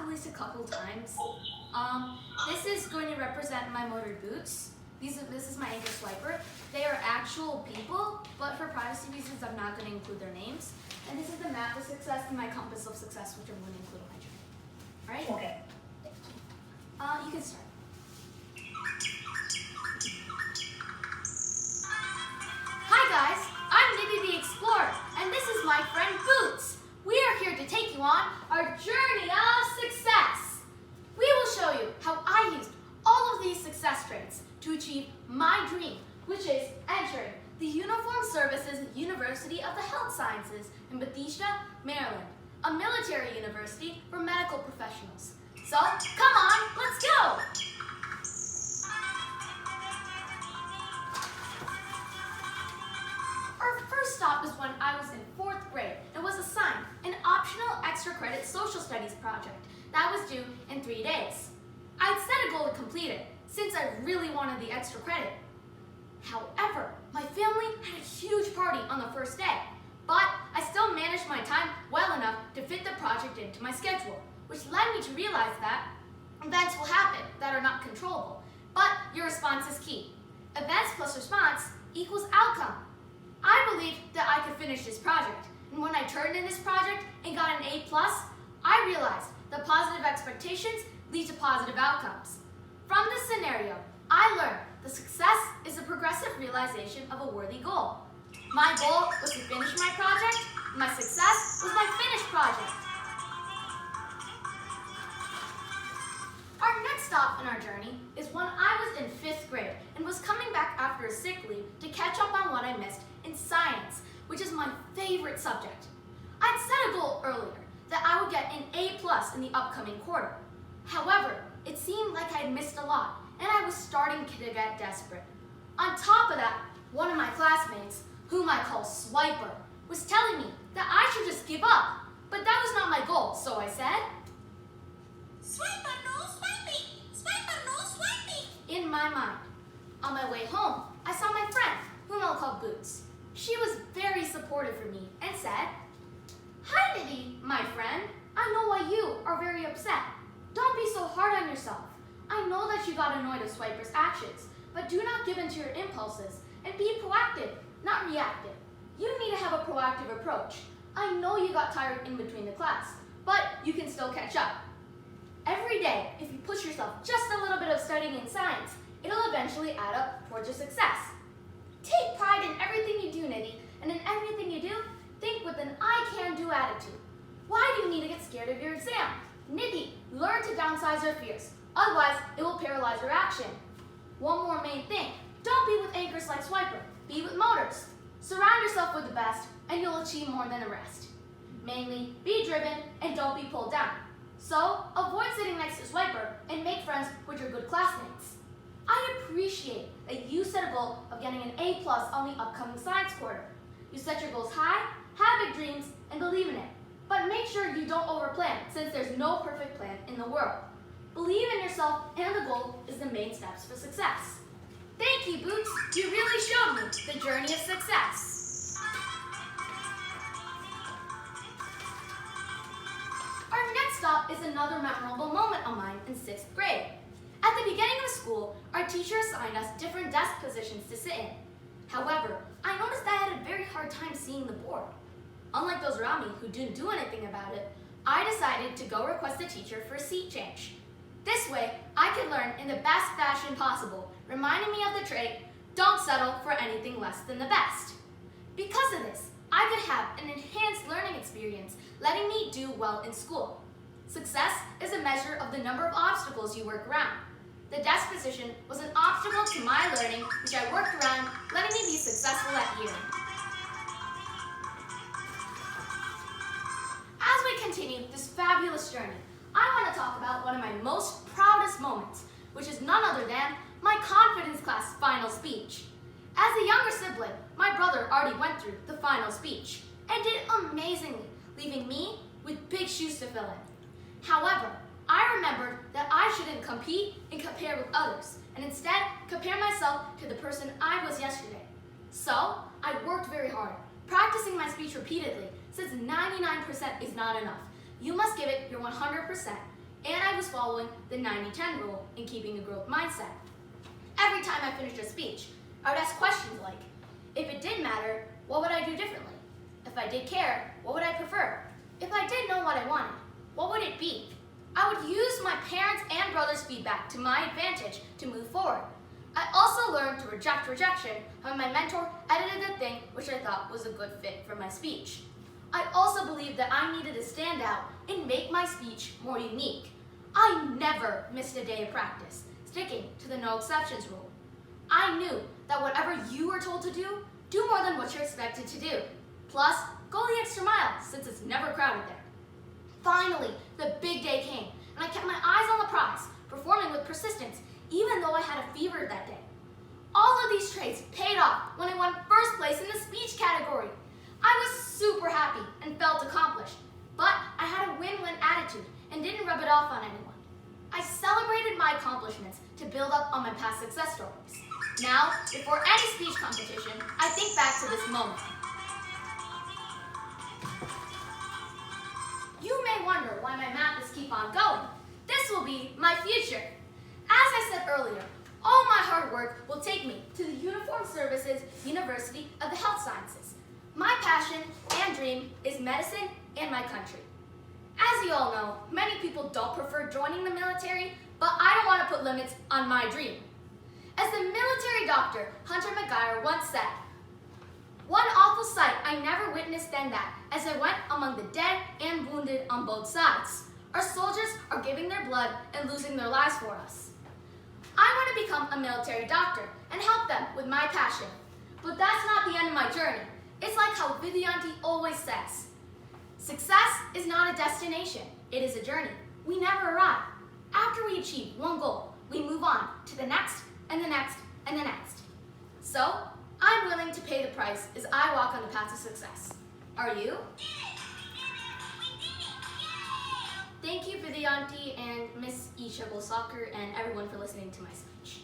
at least a couple times. This is going to represent my motor boots. This is my ankle swiper. They are actual people, but for privacy reasons, I'm not going to include their names. And this is the map of success and my compass of success, which I'm going to include on my journey. All right? Okay. You can start. Hi guys, I'm Nidhi the Explorer, and this is my friend Boots. We are here to take you on our journey of success. We will show you how I used all of these success traits to achieve my dream, which is entering the Uniformed Services University of the Health Sciences in Bethesda, Maryland, a military university for medical professionals. So, come on, let's go! Our first stop is when I was in 4th grade and was assigned an optional extra credit social studies project that was due in 3 days. I'd set a goal to complete it since I really wanted the extra credit. However, my family had a huge party on the first day, but I still managed my time well enough to fit the project into my schedule, which led me to realize that events will happen that are not controllable, but your response is key. Events plus response equals outcome. I believed that I could finish this project, and when I turned in this project and got an A+, I realized that positive expectations lead to positive outcomes. From this scenario, I learned that success is a progressive realization of a worthy goal. My goal was to finish my project, and my success was my finished project. Our next stop in our journey is when I was in 5th grade and was coming back after a sick leave to catch up on what I missed in science, which is my favorite subject. I'd set a goal earlier that I would get an A+ in the upcoming quarter. However, it seemed like I had missed a lot, and I was starting to get desperate. On top of that, one of my classmates, whom I call Swiper, was telling me that I should just give up, but that was not my goal, so I said, Swiper, no swiping! Swiper, no swiping! in my mind. On my way home, I saw my friend, whom I'll call Boots. She was very supportive for me and said, Hi Nidhi, my friend. I know why you are very upset. Don't be so hard on yourself. I know that you got annoyed at Swiper's actions, but do not give in to your impulses and be proactive, not reactive. You need to have a proactive approach. I know you got tired in between the class, but you can still catch up. Every day, if you push yourself just a little bit of studying in science, it'll eventually add up towards your success. Take pride in everything you do, Nidhi, and in everything you do, think with an I-can-do attitude. Why do you need to get scared of your exam? Nidhi, learn to downsize your fears. Otherwise, it will paralyze your action. One more main thing, don't be with anchors like Swiper, be with motors. Surround yourself with the best, and you'll achieve more than the rest. Mainly, be driven and don't be pulled down. So, avoid sitting next to Swiper and make friends with your good classmates. I appreciate that you set a goal of getting an A+ on the upcoming science quarter. You set your goals high, have big dreams, and believe in it. But make sure you don't overplan, since there's no perfect plan in the world. Believe in yourself, and the goal is the main steps for success. Thank you, Boots. You really showed me the journey of success. Our next stop is another memorable moment of mine in 6th grade. At the beginning of school, our teacher assigned us different desk positions to sit in. However, I noticed that I had a very hard time seeing the board. Unlike those around me who didn't do anything about it, I decided to go request the teacher for a seat change. This way, I could learn in the best fashion possible, reminding me of the trait, don't settle for anything less than the best. Because of this, I could have an enhanced learning experience, letting me do well in school. Success is a measure of the number of obstacles you work around. The desk position was an obstacle to my learning, which I worked around, letting me be successful that year. As we continue this fabulous journey, I want to talk about one of my most proudest moments, which is none other than my confidence class final speech. As a younger sibling, my brother already went through the final speech and did amazingly, leaving me with big shoes to fill in. However, I remembered that I shouldn't compete and compare with others, and instead compare myself to the person I was yesterday. So, I worked very hard, practicing my speech repeatedly, since 99% is not enough. You must give it your 100%, and I was following the 90-10 rule in keeping a growth mindset. Every time I finished a speech, I would ask questions like, if it did matter, what would I do differently? If I did care, what would I prefer? If I did know what I wanted, what would it be? I would use my parents' and brothers' feedback to my advantage to move forward. I also learned to reject rejection when my mentor edited the thing which I thought was a good fit for my speech. I also believed that I needed to stand out and make my speech more unique. I never missed a day of practice, sticking to the no exceptions rule. I knew that whatever you are told to do more than what you're expected to do. Plus, go the extra mile since it's never crowded there. Finally, the big day came, and I kept my eyes on the prize, performing with persistence, even though I had a fever that day. All of these traits paid off when I won first place in the speech category. I was super happy and felt accomplished, but I had a win-win attitude and didn't rub it off on anyone. I celebrated my accomplishments to build up on my past success stories. Now, before any speech competition, I think back to this moment. You may wonder why my maths keep on going. This will be my future. As I said earlier, all my hard work will take me to the Uniformed Services University of the Health Sciences. My passion and dream is medicine and my country. As you all know, many people don't prefer joining the military, but I don't want to put limits on my dream. As the military doctor Hunter McGuire once said, "One awful sight I never witnessed than that, as I went among the dead and wounded on both sides. Our soldiers are giving their blood and losing their lives for us." I want to become a military doctor and help them with my passion. But that's not the end of my journey. It's like how Vidyanti always says, success is not a destination, it is a journey. We never arrive. After we achieve one goal, we move on to the next and the next and the next. So, I'm willing to pay the price as I walk on the path to success. Are you? Thank you, Vidyanti and Miss Isha Bolsaker and everyone for listening to my speech.